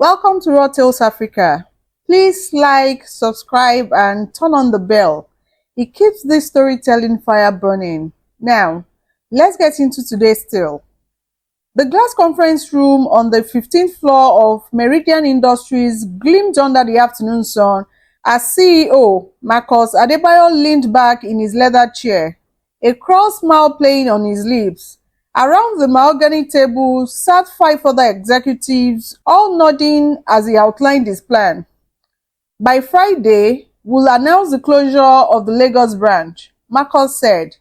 Welcome to Raw Tales Africa. Please like, subscribe, and turn on the bell. It keeps this storytelling fire burning. Now, let's get into today's tale. The glass conference room on the 15th floor of Meridian Industries gleamed under the afternoon sun as CEO Marcus Adebayo leaned back in his leather chair, a cross smile playing on his lips. Around the mahogany table sat 5 other executives, all nodding as he outlined his plan. By Friday, we'll announce the closure of the Lagos branch, Marcus said,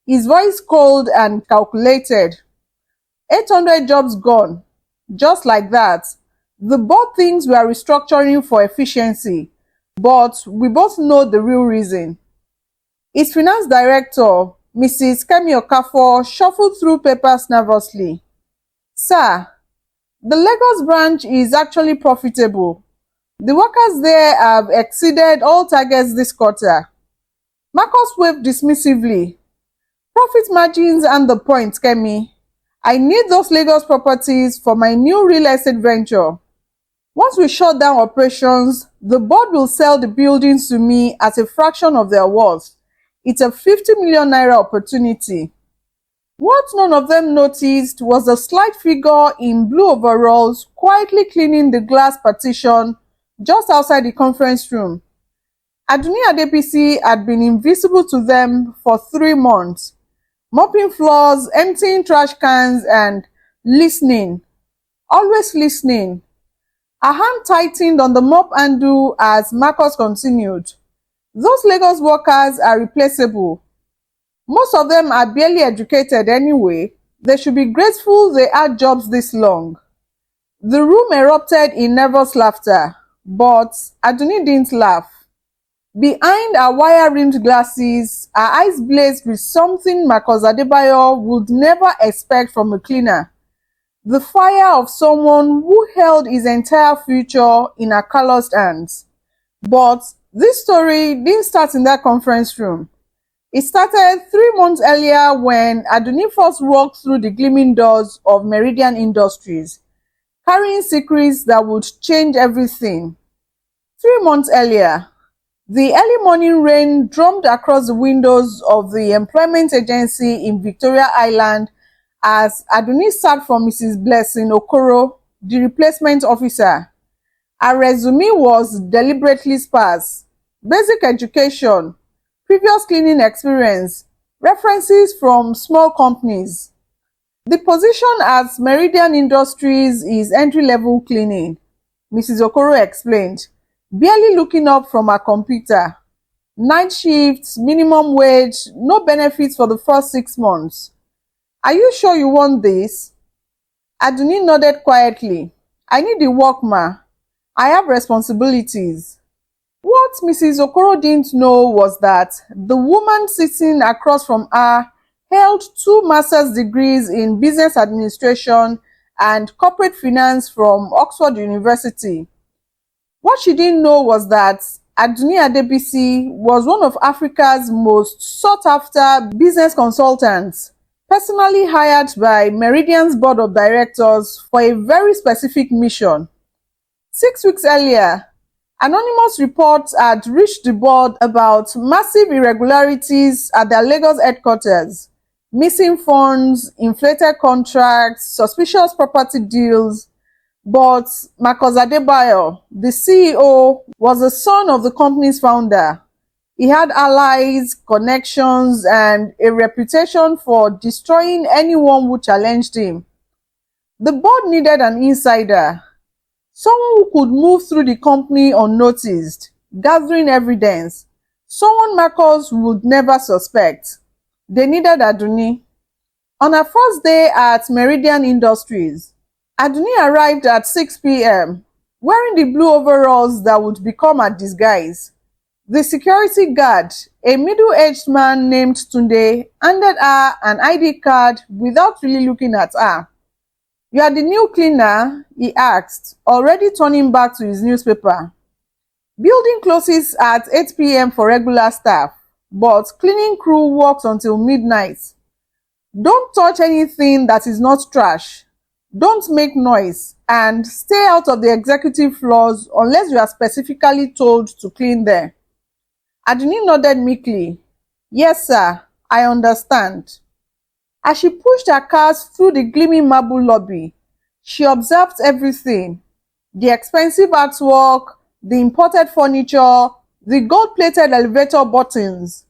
his voice cold and calculated. 800 jobs gone. Just like that. The board thinks we are restructuring for efficiency, but we both know the real reason. Its finance director, Mrs. Kemi Okafor, shuffled through papers nervously. Sir, the Lagos branch is actually profitable. The workers there have exceeded all targets this quarter. Marcus waved dismissively. Profit margins and the point, Kemi. I need those Lagos properties for my new real estate venture. Once we shut down operations, the board will sell the buildings to me at a fraction of their worth. It's a 50 million naira opportunity. What none of them noticed was a slight figure in blue overalls quietly cleaning the glass partition just outside the conference room. Aduni Adebisi had been invisible to them for 3 months, mopping floors, emptying trash cans, and listening. Always listening. Her hand tightened on the mop handle as Marcus continued. Those Lagos workers are replaceable. Most of them are barely educated anyway. They should be grateful they had jobs this long. The room erupted in nervous laughter, but Aduni didn't laugh. Behind her wire-rimmed glasses, her eyes blazed with something Marcus Adebayo would never expect from a cleaner. The fire of someone who held his entire future in her calloused hands. But this story didn't start in that conference room. It started 3 months earlier when Aduni first walked through the gleaming doors of Meridian Industries, carrying secrets that would change everything. 3 months earlier, the early morning rain drummed across the windows of the employment agency in Victoria Island as Aduni sat for Mrs. Blessing Okoro, the replacement officer. Her resume was deliberately sparse. Basic education, previous cleaning experience, references from small companies. The position at Meridian Industries is entry-level cleaning, Mrs. Okoro explained, barely looking up from her computer. Night shifts, minimum wage, no benefits for the first 6 months. Are you sure you want this? Aduni nodded quietly. I need the work, ma. I have responsibilities. What Mrs. Okoro didn't know was that the woman sitting across from her held 2 master's degrees in business administration and corporate finance from Oxford University. What she didn't know was that Aduni Adebisi was one of Africa's most sought-after business consultants, personally hired by Meridian's board of directors for a very specific mission. 6 weeks earlier, anonymous reports had reached the board about massive irregularities at their Lagos headquarters, missing funds, inflated contracts, suspicious property deals. But Marcus Adebayo, the CEO, was the son of the company's founder. He had allies, connections, and a reputation for destroying anyone who challenged him. The board needed an insider, someone who could move through the company unnoticed, gathering evidence, someone Marcus would never suspect. They needed Aduni. On her first day at Meridian Industries, Aduni arrived at 6 p.m., wearing the blue overalls that would become her disguise. The security guard, a middle-aged man named Tunde, handed her an ID card without really looking at her. You are the new cleaner? He asked, already turning back to his newspaper. Building closes at 8 p.m. for regular staff, but cleaning crew works until midnight. Don't touch anything that is not trash. Don't make noise and stay out of the executive floors unless you are specifically told to clean there. Aduni nodded meekly. Yes, sir, I understand. As she pushed her cars through the gleaming marble lobby, she observed everything: the expensive artwork, the imported furniture, the gold-plated elevator buttons,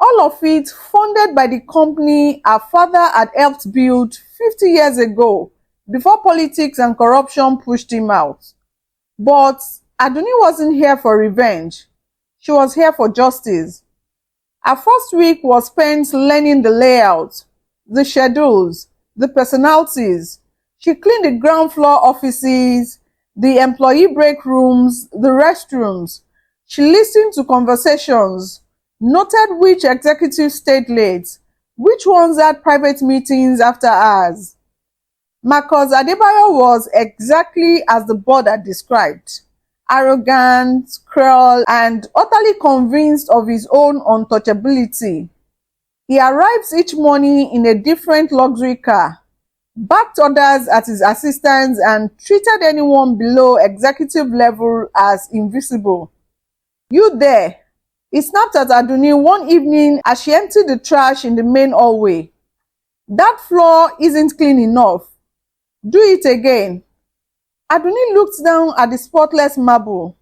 all of it funded by the company her father had helped build 50 years ago before politics and corruption pushed him out. But Aduni wasn't here for revenge. She was here for justice. Her first week was spent learning the layout, the schedules, the personalities. She cleaned the ground floor offices, the employee break rooms, the restrooms. She listened to conversations, noted which executives stayed late, which ones had private meetings after hours. Marcus Adebayo was exactly as the board had described: arrogant, cruel, and utterly convinced of his own untouchability. He arrives each morning in a different luxury car, backed orders at his assistants, and treated anyone below executive level as invisible. You there? He snapped at Aduni one evening as she emptied the trash in the main hallway. That floor isn't clean enough. Do it again. Aduni looked down at the spotless marble.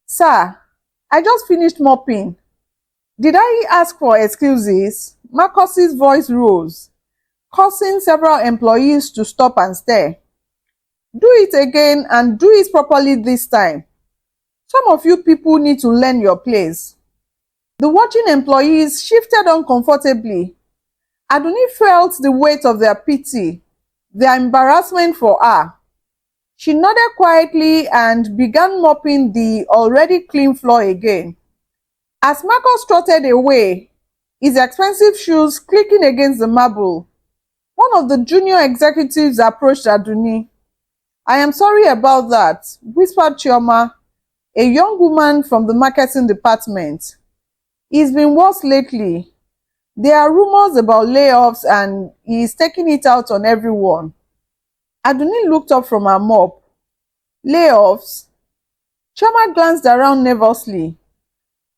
Sir, I just finished mopping. Did I ask for excuses? Marcus's voice rose, causing several employees to stop and stare. Do it again and do it properly this time. Some of you people need to learn your place. The watching employees shifted uncomfortably. Aduni felt the weight of their pity, their embarrassment for her. She nodded quietly and began mopping the already clean floor again. As Marcus trotted away, his expensive shoes clicking against the marble, one of the junior executives approached Aduni. I am sorry about that, whispered Chioma, a young woman from the marketing department. It's been worse lately. There are rumors about layoffs and he is taking it out on everyone. Aduni looked up from her mop. Layoffs? Chioma glanced around nervously.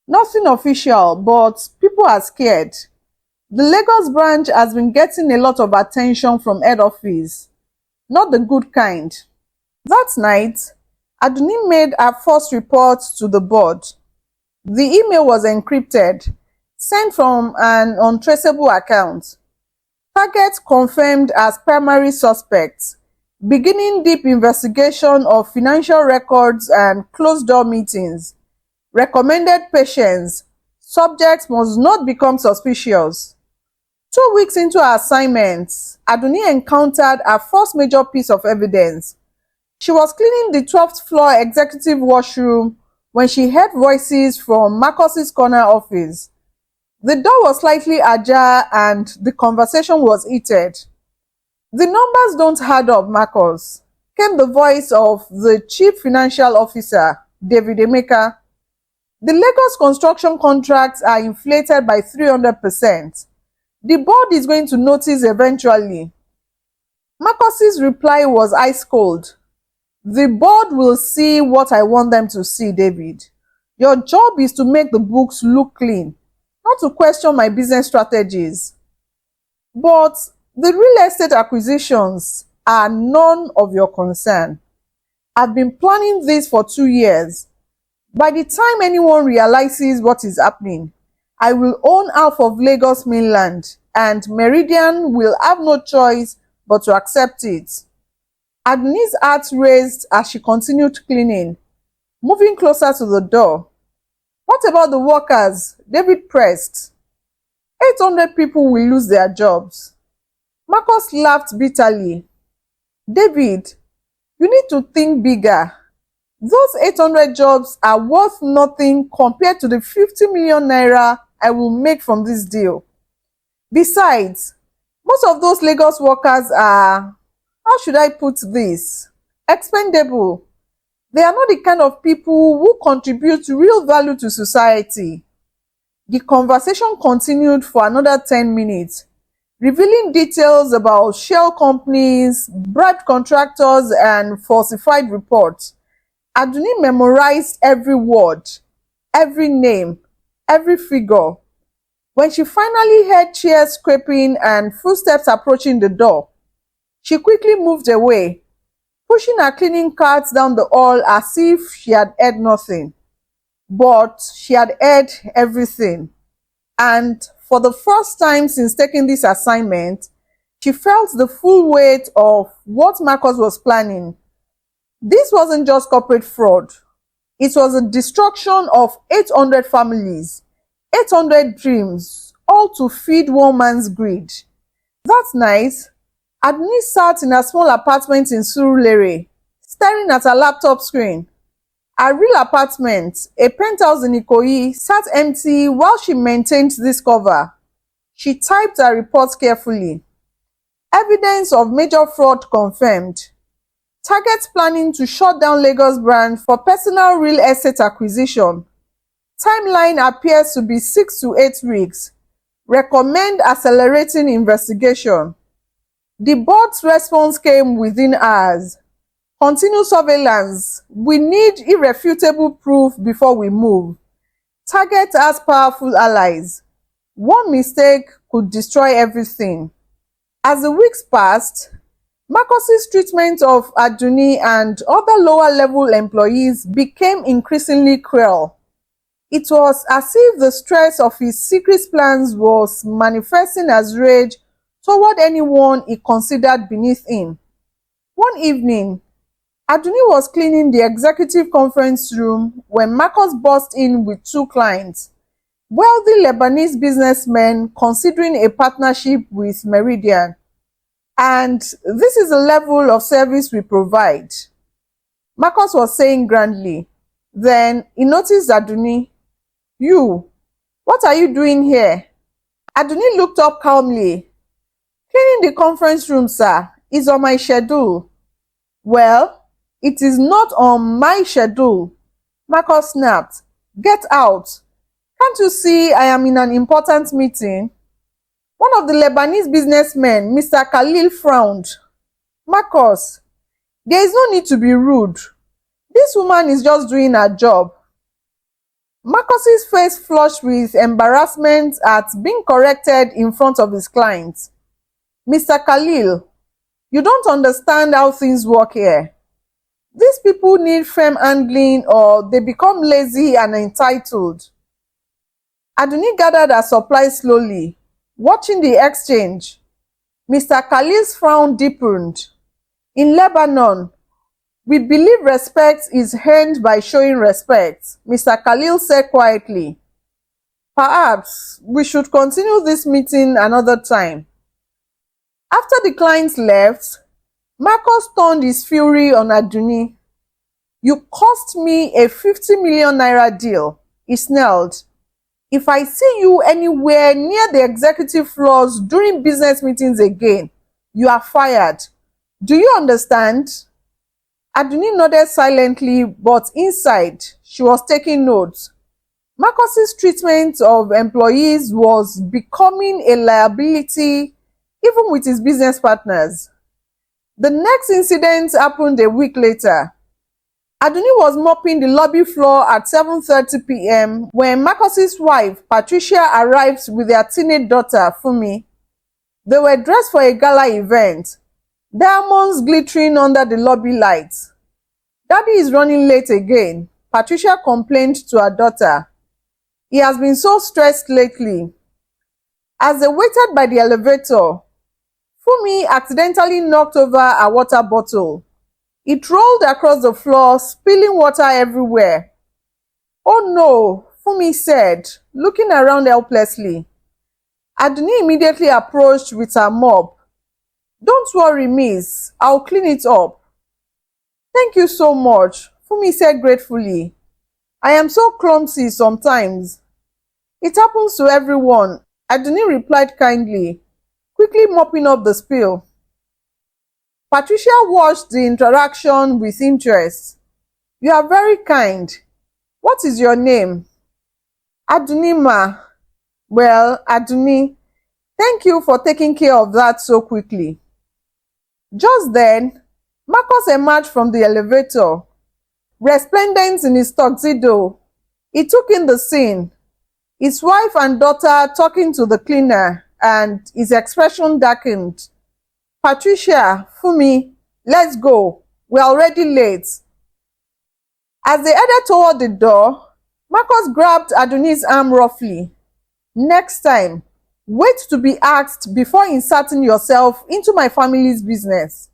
Nothing official, but people are scared. The Lagos branch has been getting a lot of attention from head office. Not the good kind. That night, Aduni made her first report to the board. The email was encrypted, sent from an untraceable account. Target confirmed as primary suspects, beginning deep investigation of financial records and closed-door meetings. Recommended patience. Subjects must not become suspicious. 2 weeks into her assignments, Aduni encountered her first major piece of evidence. She was cleaning the 12th floor executive washroom when she heard voices from Marcus's corner office. The door was slightly ajar and the conversation was heated. The numbers don't add up, Marcus, came the voice of the chief financial officer, David Emeka. The Lagos construction contracts are inflated by 300%. The board is going to notice eventually. Marcus's reply was ice cold. The board will see what I want them to see, David. Your job is to make the books look clean, not to question my business strategies. But the real estate acquisitions are none of your concern. I've been planning this for 2 years. By the time anyone realizes what is happening, I will own half of Lagos mainland and Meridian will have no choice but to accept it. Aduni's heart raised as she continued cleaning, moving closer to the door. What about the workers? David pressed. 800 people will lose their jobs. Marcus laughed bitterly. David, you need to think bigger. Those 800 jobs are worth nothing compared to the 50 million naira I will make from this deal. Besides, most of those Lagos workers are, how should I put this, expendable. They are not the kind of people who contribute real value to society. The conversation continued for another 10 minutes, revealing details about shell companies, bribed contractors, and falsified reports. Aduni memorized every word, every name, every figure. When she finally heard chairs scraping and footsteps approaching the door, she quickly moved away, pushing her cleaning cart down the hall as if she had heard nothing. But she had heard everything. And for the first time since taking this assignment, she felt the full weight of what Marcus was planning. This wasn't just corporate fraud. It was a destruction of 800 families, 800 dreams, all to feed one man's greed. That night, Aduni sat in a small apartment in Surulere, staring at her laptop screen. Her real apartment, a penthouse in Ikoyi, sat empty while she maintained this cover. She typed her report carefully. Evidence of major fraud confirmed. Target planning to shut down Lagos branch for personal real estate acquisition. Timeline appears to be 6 to 8 weeks. Recommend accelerating investigation. The board's response came within hours. Continue surveillance. We need irrefutable proof before we move. Target has powerful allies. One mistake could destroy everything. As the weeks passed, Marcus's treatment of Aduni and other lower-level employees became increasingly cruel. It was as if the stress of his secret plans was manifesting as rage toward anyone he considered beneath him. One evening, Aduni was cleaning the executive conference room when Marcus burst in with two clients, wealthy Lebanese businessmen considering a partnership with Meridian. And this is the level of service we provide, Marcus was saying grandly. Then he noticed Aduni. You, what are you doing here? Aduni looked up calmly. Cleaning the conference room, sir, is on my schedule. Well, it is not on my schedule, Marcus snapped. Get out. Can't you see I am in an important meeting? One of the Lebanese businessmen, Mr. Khalil, frowned. Marcus, there is no need to be rude. This woman is just doing her job. Marcus's face flushed with embarrassment at being corrected in front of his client. Mr. Khalil, you don't understand how things work here. These people need firm handling or they become lazy and entitled. Aduni gathered her supplies slowly, watching the exchange. Mr. Khalil's frown deepened. In Lebanon, we believe respect is earned by showing respect, Mr. Khalil said quietly. Perhaps we should continue this meeting another time. After the clients left, Marcus turned his fury on Aduni. You cost me a 50 million naira deal, he snarled. If I see you anywhere near the executive floors during business meetings again, you are fired. Do you understand? Aduni nodded silently, but inside, she was taking notes. Marcus's treatment of employees was becoming a liability even with his business partners. The next incident happened a week later. Aduni was mopping the lobby floor at 7:30 p.m. when Marcus's wife, Patricia, arrived with their teenage daughter, Fumi. They were dressed for a gala event, diamonds glittering under the lobby lights. Daddy is running late again, Patricia complained to her daughter. He has been so stressed lately. As they waited by the elevator, Fumi accidentally knocked over a water bottle. It rolled across the floor, spilling water everywhere. Oh no, Fumi said, looking around helplessly. Aduni immediately approached with her mop. Don't worry, miss, I'll clean it up. Thank you so much, Fumi said gratefully. I am so clumsy sometimes. It happens to everyone, Aduni replied kindly, quickly mopping up the spill. Patricia watched the interaction with interest. You are very kind. What is your name? Aduni, ma. Well, Aduni. Thank you for taking care of that so quickly. Just then, Marcus emerged from the elevator, resplendent in his tuxedo. He took in the scene, his wife and daughter talking to the cleaner, and his expression darkened. Patricia, Fumi, let's go. We're already late. As they headed toward the door, Marcus grabbed Adoni's arm roughly. Next time, wait to be asked before inserting yourself into my family's business.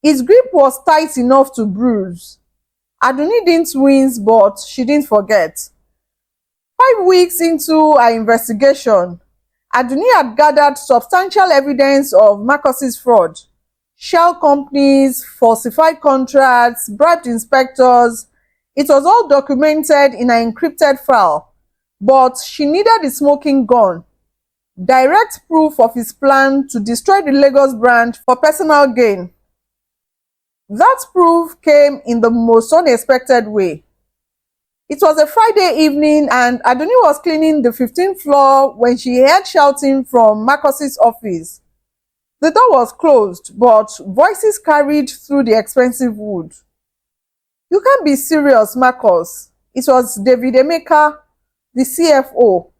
His grip was tight enough to bruise. Adoni didn't wince, but she didn't forget. 5 weeks into her investigation, Adoni had gathered substantial evidence of Marcus's fraud. Shell companies, falsified contracts, bribed inspectors. It was all documented in an encrypted file, but she needed the smoking gun, direct proof of his plan to destroy the Lagos branch for personal gain. That proof came in the most unexpected way. It was a Friday evening and Adoni was cleaning the 15th floor when she heard shouting from Marcus's office. The door was closed, but voices carried through the expensive wood. You can't be serious, Marcus. It was David Emeka, the CFO.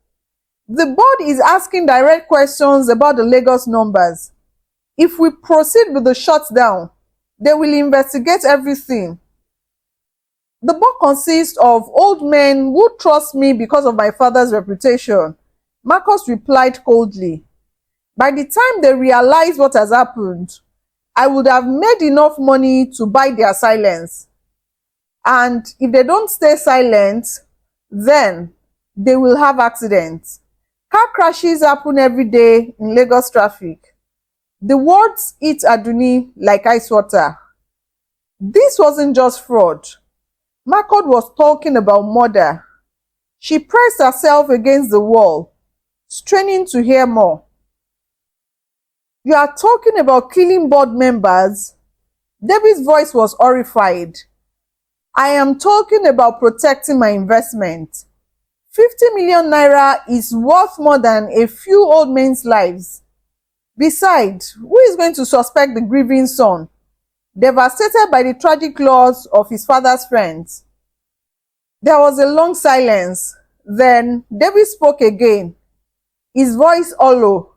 The board is asking direct questions about the Lagos numbers. If we proceed with the shutdown, they will investigate everything. The board consists of old men who trust me because of my father's reputation, Marcus replied coldly. By the time they realize what has happened, I would have made enough money to buy their silence. And if they don't stay silent, then they will have accidents. Car crashes happen every day in Lagos traffic. The words hit Adoni like ice water. This wasn't just fraud. Marcus was talking about murder. She pressed herself against the wall, straining to hear more. You are talking about killing board members? Debbie's voice was horrified. I am talking about protecting my investment. 50 million naira is worth more than a few old men's lives. Besides, who is going to suspect the grieving son, devastated by the tragic loss of his father's friends? There was a long silence. Then David spoke again, his voice hollow.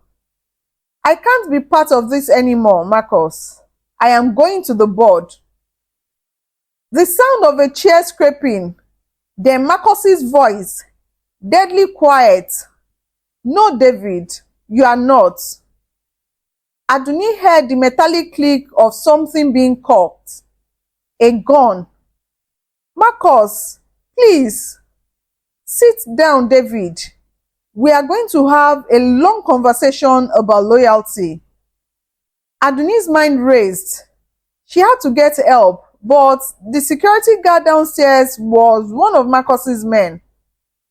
I can't be part of this anymore, Marcus. I am going to the board. The sound of a chair scraping, then Marcus's voice, deadly quiet. No, David, you are not. Adoni heard the metallic click of something being cocked. A gun. Marcus, please. Sit down, David. We are going to have a long conversation about loyalty. Adoni's mind raced. She had to get help, but the security guard downstairs was one of Marcus's men.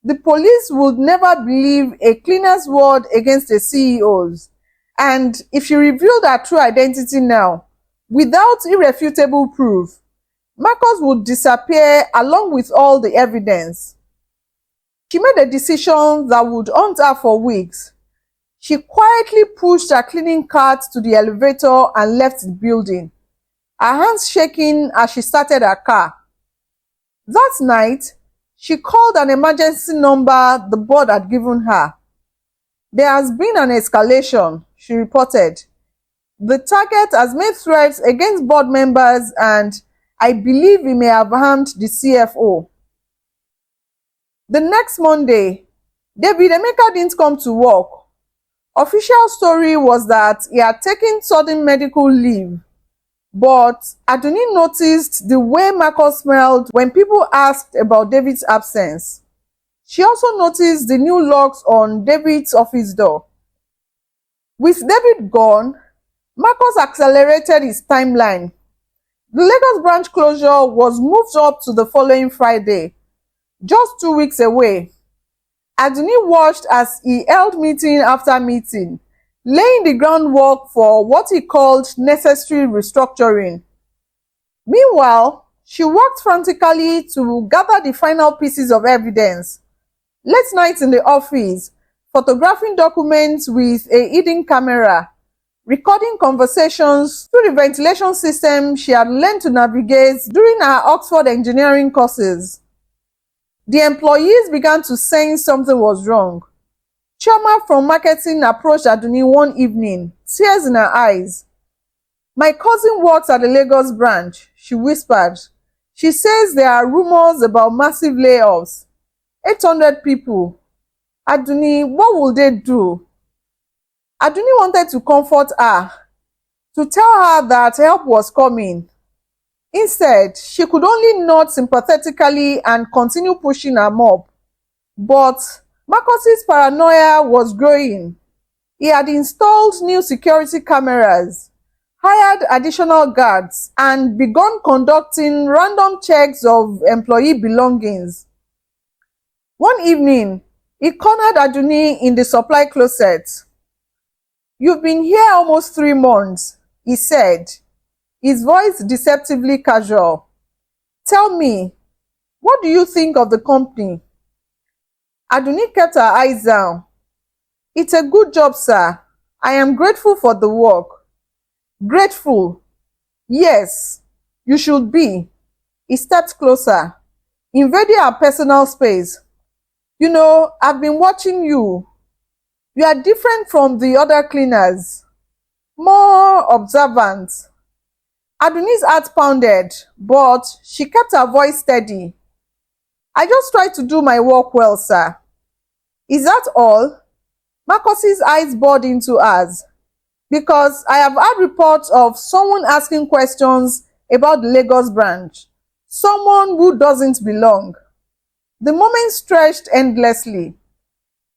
The police would never believe a cleaner's word against a CEO's. And if she revealed her true identity now, without irrefutable proof, Marcus would disappear along with all the evidence. She made a decision that would haunt her for weeks. She quietly pushed her cleaning cart to the elevator and left the building, her hands shaking as she started her car. That night, she called an emergency number the board had given her. There has been an escalation, she reported. The target has made threats against board members and I believe he may have harmed the CFO. The next Monday, David Emeka didn't come to work. Official story was that he had taken sudden medical leave. But Adoni noticed the way Marcus smelled when people asked about David's absence. She also noticed the new locks on David's office door. With David gone, Marcus accelerated his timeline. The Lagos branch closure was moved up to the following Friday, just 2 weeks away. Adoni watched as he held meeting after meeting, laying the groundwork for what he called necessary restructuring. Meanwhile, she worked frantically to gather the final pieces of evidence. Late nights in the office, photographing documents with a hidden camera, recording conversations through the ventilation system she had learned to navigate during her Oxford engineering courses. The employees began to sense something was wrong. Chioma from marketing approached Aduni one evening, tears in her eyes. "My cousin works at the Lagos branch," she whispered. "She says there are rumors about massive layoffs. 800 people. Aduni, what will they do?" Aduni wanted to comfort her, to tell her that help was coming. Instead, she could only nod sympathetically and continue pushing her mop. But Marcus's paranoia was growing. He had installed new security cameras, hired additional guards, and begun conducting random checks of employee belongings. One evening, he cornered Aduni in the supply closet. "You've been here almost 3 months, he said, his voice deceptively casual. "Tell me, what do you think of the company?" Aduni kept her eyes down. "It's a good job, sir. I am grateful for the work." "Grateful? Yes, you should be." He stepped closer, invading her personal space. "You know, I've been watching you. You are different from the other cleaners. More observant." Aduni's heart pounded, but she kept her voice steady. "I just try to do my work well, sir." "Is that all?" Marcus's eyes bored into hers. "Because I have had reports of someone asking questions about the Lagos branch. Someone who doesn't belong." The moment stretched endlessly.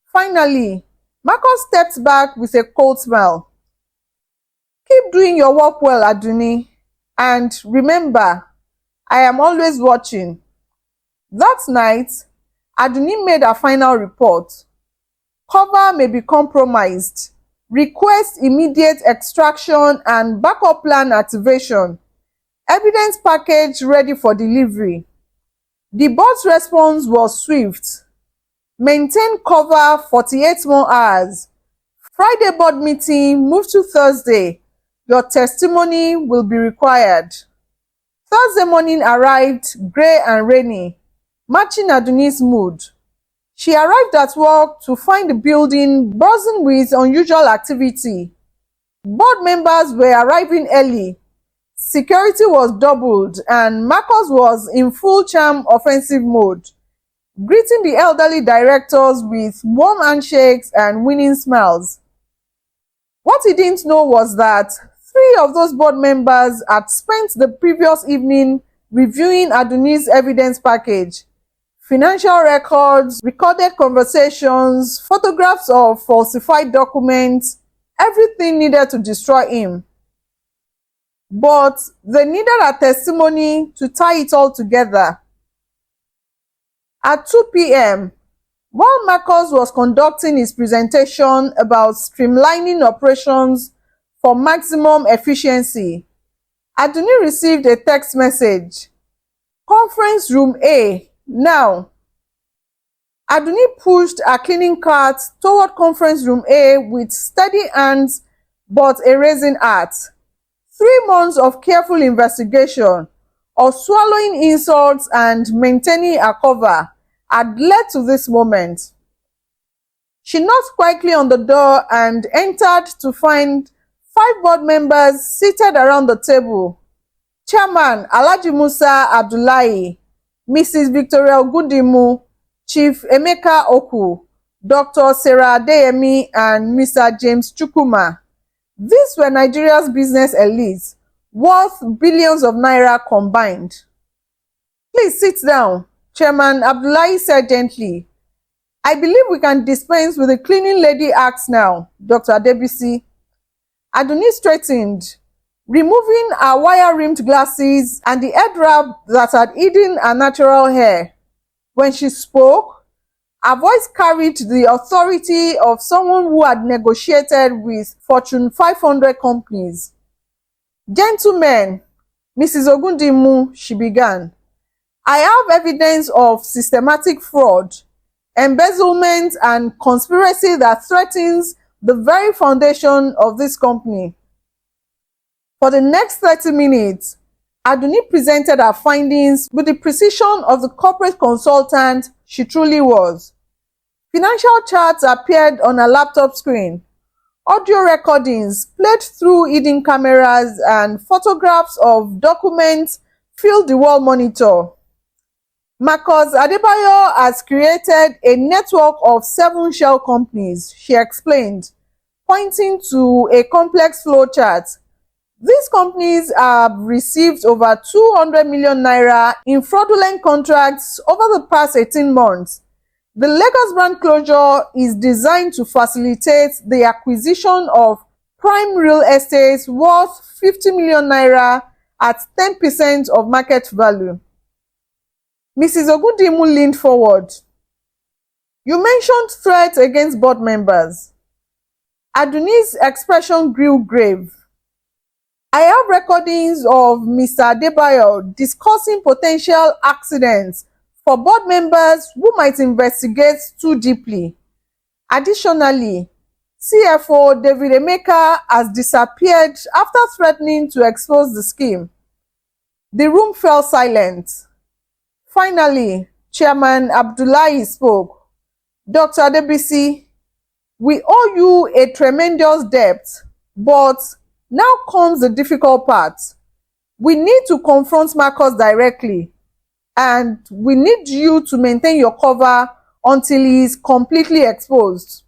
Finally, Marcus stepped back with a cold smile. "Keep doing your work well, Aduni. And remember, I am always watching." That night, Aduni made her final report. Cover may be compromised. Request immediate extraction and backup plan activation. Evidence package ready for delivery. The board's response was swift. Maintain cover 48 more hours. Friday board meeting moved to Thursday. Your testimony will be required. Thursday morning arrived grey and rainy, matching Aduni's mood. She arrived at work to find the building buzzing with unusual activity. Board members were arriving early. Security was doubled and Marcus was in full charm offensive mode, greeting the elderly directors with warm handshakes and winning smiles. What he didn't know was that 3 of those board members had spent the previous evening reviewing Aduni's evidence package. Financial records, recorded conversations, photographs of falsified documents, everything needed to destroy him. But they needed a testimony to tie it all together. At 2 p.m., while Marcus was conducting his presentation about streamlining operations for maximum efficiency, Aduni received a text message. "Conference room A, now." Aduni pushed her cleaning cart toward conference room A with steady hands but a raising heart. 3 months of careful investigation, of swallowing insults and maintaining her cover had led to this moment. She knocked quietly on the door and entered to find 5 board members seated around the table. Chairman Alhaji Musa Abdullahi, Mrs. Victoria Ogundimu, Chief Emeka Oku, Dr. Sarah Adeyemi, and Mr. James Chukwuma. These were Nigeria's business elites, worth billions of naira combined. "Please sit down," Chairman Abdullahi said gently. "I believe we can dispense with the cleaning lady acts now, Dr. Adebisi." Aduni straightened, removing her wire-rimmed glasses and the head wrap that had hidden her natural hair. When she spoke, her voice carried the authority of someone who had negotiated with Fortune 500 companies. "Gentlemen, Mrs. Ogundimu," she began, "I have evidence of systematic fraud, embezzlement, and conspiracy that threatens the very foundation of this company. For the next 30 minutes, Aduni presented her findings with the precision of the corporate consultant she truly was. Financial charts appeared on her laptop screen. Audio recordings played through hidden cameras, and photographs of documents filled the wall monitor. Marcus Adebayo has created a network of 7 shell companies, she explained, pointing to a complex flowchart. These companies have received over 200 million naira in fraudulent contracts over the past 18 months. The Lagos branch closure is designed to facilitate the acquisition of prime real estate worth 50 million naira at 10% of market value. Mrs. Ogundimu leaned forward. You mentioned threats against board members. Aduni's expression grew grave. I have recordings of Mr. Adebayo discussing potential accidents for board members who might investigate too deeply. Additionally, CFO David Emeka has disappeared after threatening to expose the scheme. The room fell silent. Finally, Chairman Abdullahi spoke. Dr. Adebisi, we owe you a tremendous debt, but now comes the difficult part. We need to confront Marcus directly, and we need you to maintain your cover until he is completely exposed.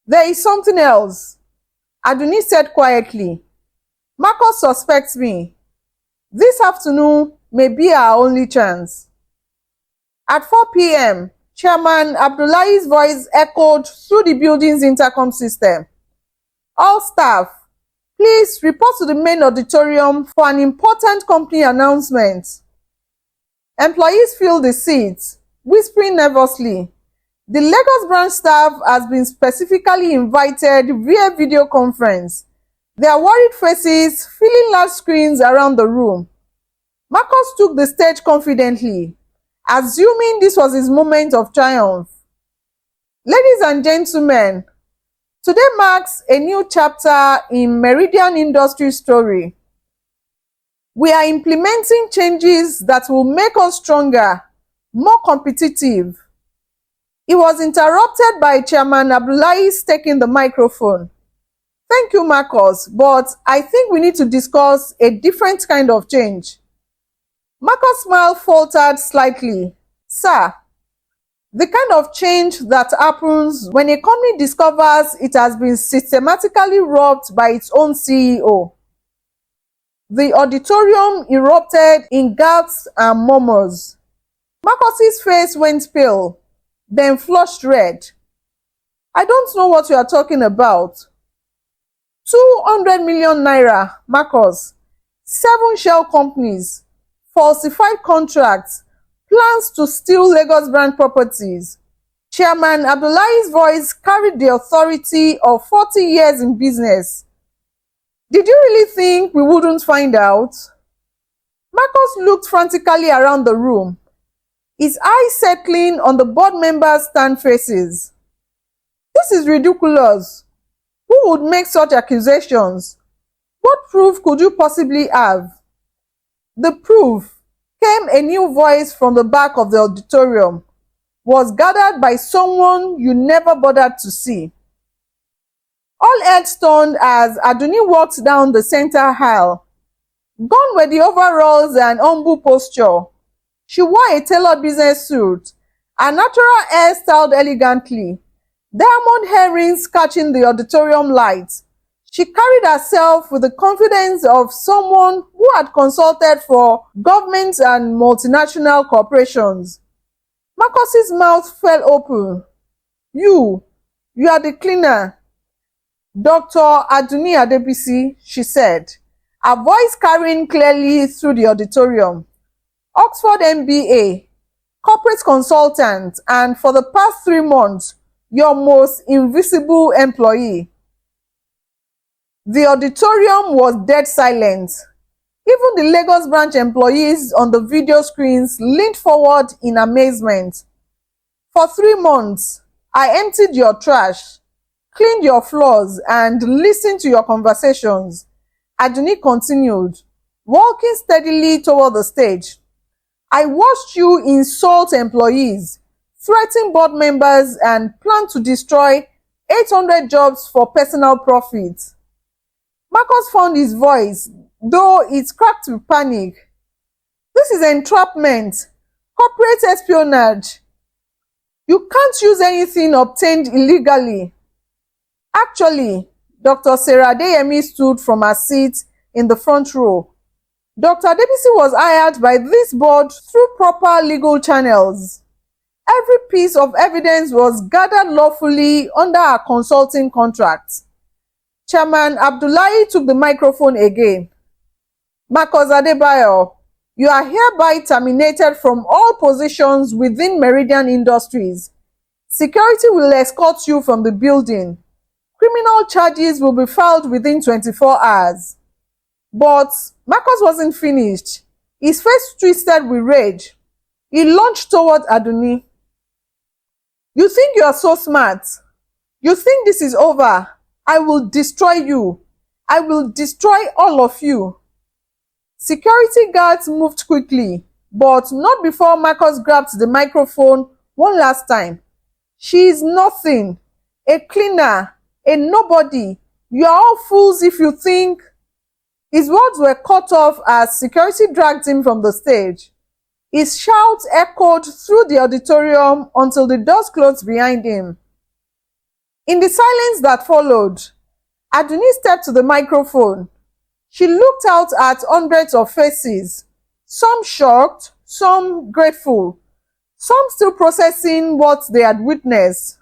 There is something else, Aduni said quietly. Marcus suspects me. This afternoon may be our only chance. At 4 p.m., Chairman Abdullahi's voice echoed through the building's intercom system. All staff, please report to the main auditorium for an important company announcement. Employees filled the seats, whispering nervously. The Lagos branch staff has been specifically invited via video conference. Their worried faces filling large screens around the room. Marcus took the stage confidently, assuming this was his moment of triumph. Ladies and gentlemen, today marks a new chapter in Meridian Industries' story. We are implementing changes that will make us stronger, more competitive. He was interrupted by Chairman Abdullahi taking the microphone. Thank you, Marcus, but I think we need to discuss a different kind of change. Marcus' smile faltered slightly. Sir, the kind of change that happens when a company discovers it has been systematically robbed by its own CEO. The auditorium erupted in gasps and murmurs. Marcus's face went pale, then flushed red. I don't know what you are talking about. 200 million naira, Marcus. 7 shell companies, falsified contracts, plans to steal Lagos branch properties. Chairman Abdullahi's voice carried the authority of 40 years in business. Did you really think we wouldn't find out? Marcus looked frantically around the room, his eyes settling on the board members' stern faces. This is ridiculous. Who would make such accusations? What proof could you possibly have? The proof, came a new voice from the back of the auditorium, was gathered by someone you never bothered to see. All heads turned as Aduni walked down the center aisle. Gone were the overalls and humble posture. She wore a tailored business suit, her natural hair styled elegantly, diamond earrings catching the auditorium light. She carried herself with the confidence of someone who had consulted for government and multinational corporations. Marcus's mouth fell open. You are the cleaner. Dr. Aduni Adebisi, she said, her voice carrying clearly through the auditorium. Oxford MBA, corporate consultant, and for the past 3 months, your most invisible employee. The auditorium was dead silent. Even the Lagos branch employees on the video screens leaned forward in amazement. For 3 months, I emptied your trash, cleaned your floors, and listened to your conversations. Aduni continued, walking steadily toward the stage. I watched you insult employees, threaten board members, and plan to destroy 800 jobs for personal profit. Marcus found his voice, though it cracked with panic. This is entrapment, corporate espionage. You can't use anything obtained illegally. Actually, Dr. Sarah Adeyemi stood from her seat in the front row. Dr. Debisi was hired by this board through proper legal channels. Every piece of evidence was gathered lawfully under a consulting contract. Chairman Abdullahi took the microphone again. Marcus Adebayo, you are hereby terminated from all positions within Meridian Industries. Security will escort you from the building. Criminal charges will be filed within 24 hours. But Marcus wasn't finished. His face twisted with rage. He launched toward Aduni. You think you are so smart? You think this is over? I will destroy you. I will destroy all of you. Security guards moved quickly, but not before Marcus grabbed the microphone one last time. She is nothing, a cleaner, a nobody. You are all fools if you think. His words were cut off as security dragged him from the stage. His shouts echoed through the auditorium until the doors closed behind him. In the silence that followed, Aduni stepped to the microphone. She looked out at hundreds of faces, some shocked, some grateful, some still processing what they had witnessed.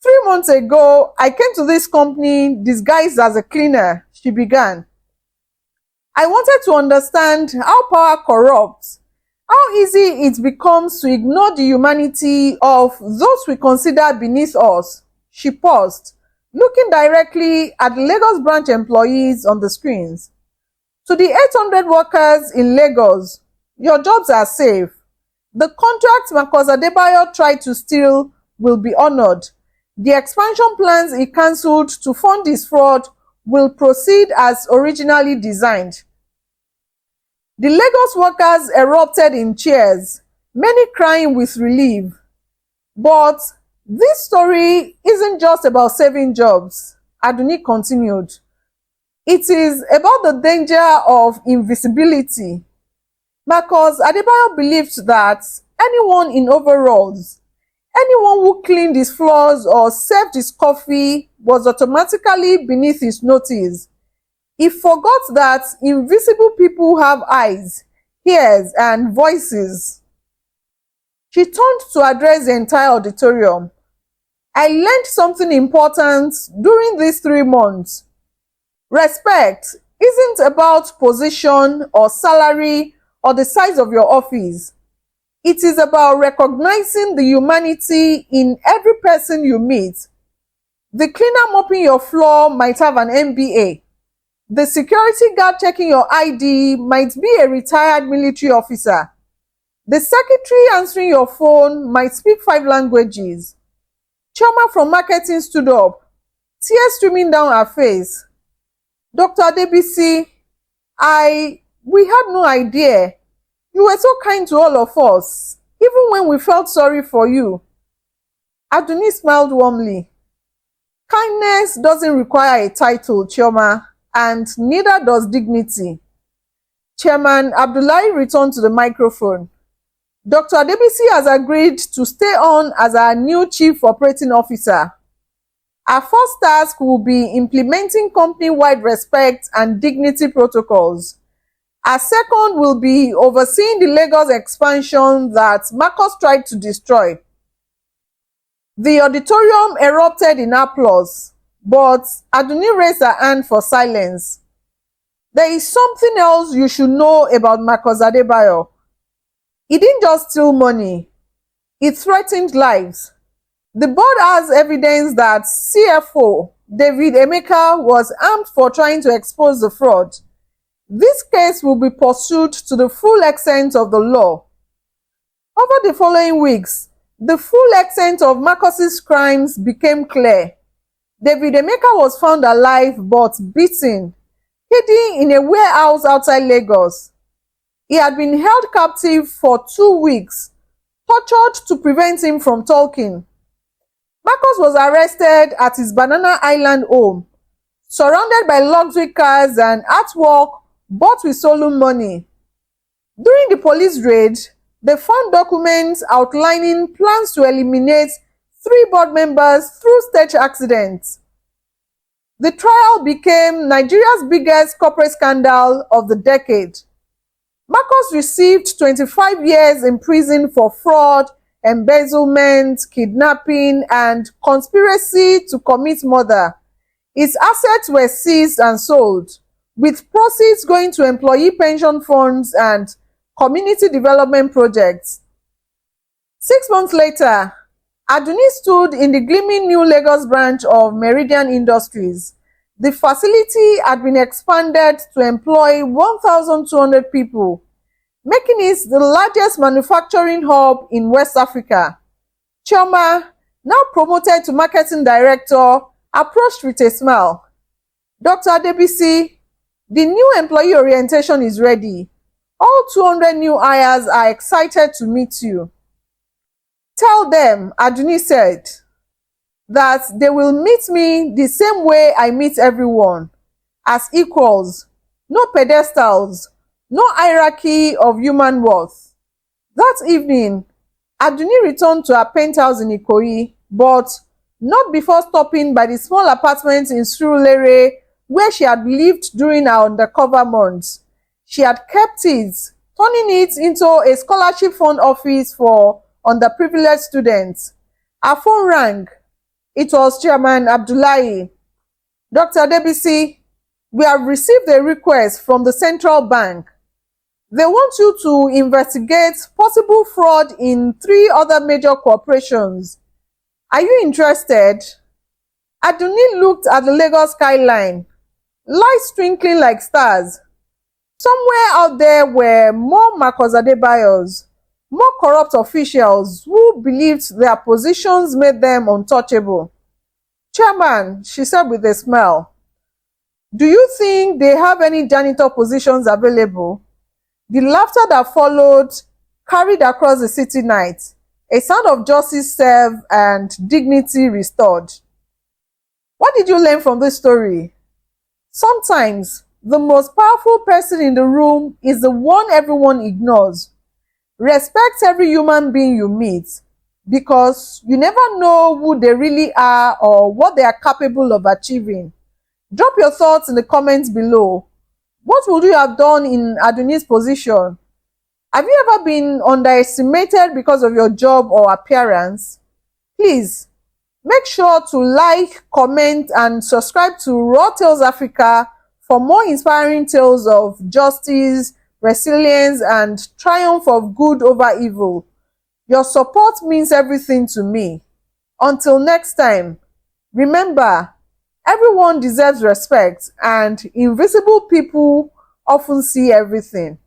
3 months ago, I came to this company disguised as a cleaner, she began. I wanted to understand how power corrupts, how easy it becomes to ignore the humanity of those we consider beneath us. She paused, looking directly at the Lagos branch employees on the screens. To the 800 workers in Lagos, your jobs are safe. The contract Marcus Adebayo tried to steal will be honored. The expansion plans he cancelled to fund his fraud will proceed as originally designed. The Lagos workers erupted in cheers, many crying with relief. But this story isn't just about saving jobs, Aduni continued. It is about the danger of invisibility. Marcus Adebayo believed that anyone in overalls, anyone who cleaned his floors or served his coffee was automatically beneath his notice. He forgot that invisible people have eyes, ears, and voices. She turned to address the entire auditorium. I learned something important during these 3 months. Respect isn't about position or salary or the size of your office. It is about recognizing the humanity in every person you meet. The cleaner mopping your floor might have an MBA. The security guard checking your ID might be a retired military officer. The secretary answering your phone might speak 5 languages. Chioma from marketing stood up, tears streaming down her face. Dr. Debisi, we had no idea. You were so kind to all of us, even when we felt sorry for you. Aduni smiled warmly. Kindness doesn't require a title, Chioma, and neither does dignity. Chairman Abdullahi returned to the microphone. Dr. Debisi has agreed to stay on as our new Chief Operating Officer. Our first task will be implementing company-wide respect and dignity protocols. Our second will be overseeing the Lagos expansion that Marcus tried to destroy. The auditorium erupted in applause, but Aduni raised her hand for silence. There is something else you should know about Marcus Adebayo. He didn't just steal money, he threatened lives. The board has evidence that CFO David Emeka was armed for trying to expose the fraud. This case will be pursued to the full extent of the law. Over the following weeks, The full extent of Marcus's crimes became clear. David Emeka was found alive but beaten, hidden in a warehouse outside Lagos. He had been held captive for 2 weeks, tortured to prevent him from talking. Marcus was arrested at his Banana Island home, surrounded by luxury cars and artwork bought with stolen money. During the police raid, they found documents outlining plans to eliminate 3 board members through stage accidents. The trial became Nigeria's biggest corporate scandal of the decade. Marcus received 25 years in prison for fraud, embezzlement, kidnapping, and conspiracy to commit murder. His assets were seized and sold, with proceeds going to employee pension funds and community development projects. 6 months later, Aduni stood in the gleaming new Lagos branch of Meridian Industries. The facility had been expanded to employ 1,200 people, making it the largest manufacturing hub in West Africa. Chioma, now promoted to marketing director, approached with a smile. Dr. Adebisi, the new employee orientation is ready. All 200 new hires are excited to meet you. Tell them, Aduni said, that they will meet me the same way I meet everyone, as equals, no pedestals, no hierarchy of human worth. That evening, Aduni returned to her penthouse in Ikoyi, but not before stopping by the small apartment in Surulere where she had lived during her undercover months. She had kept it, turning it into a scholarship fund office for underprivileged students. Her phone rang. It was Chairman Abdullahi. Dr. Debisi, we have received a request from the central bank. They want you to investigate possible fraud in 3 other major corporations. Are you interested? Aduni looked at the Lagos skyline, lights twinkling like stars. Somewhere out there were more Marcus Adebayos, more corrupt officials who believed their positions made them untouchable. Chairman, she said with a smile, do you think they have any janitor positions available? The laughter that followed carried across the city night, a sound of justice served and dignity restored. What did you learn from this story? Sometimes, the most powerful person in the room is the one everyone ignores. Respect every human being you meet, because you never know who they really are or what they are capable of achieving. Drop your thoughts in the comments below. What would you have done in Aduni's position? Have you ever been underestimated because of your job or appearance? Please, make sure to like, comment, and subscribe to Raw Tales Africa for more inspiring tales of justice, resilience, and triumph of good over evil. Your support means everything to me. Until next time, remember, everyone deserves respect, and invisible people often see everything.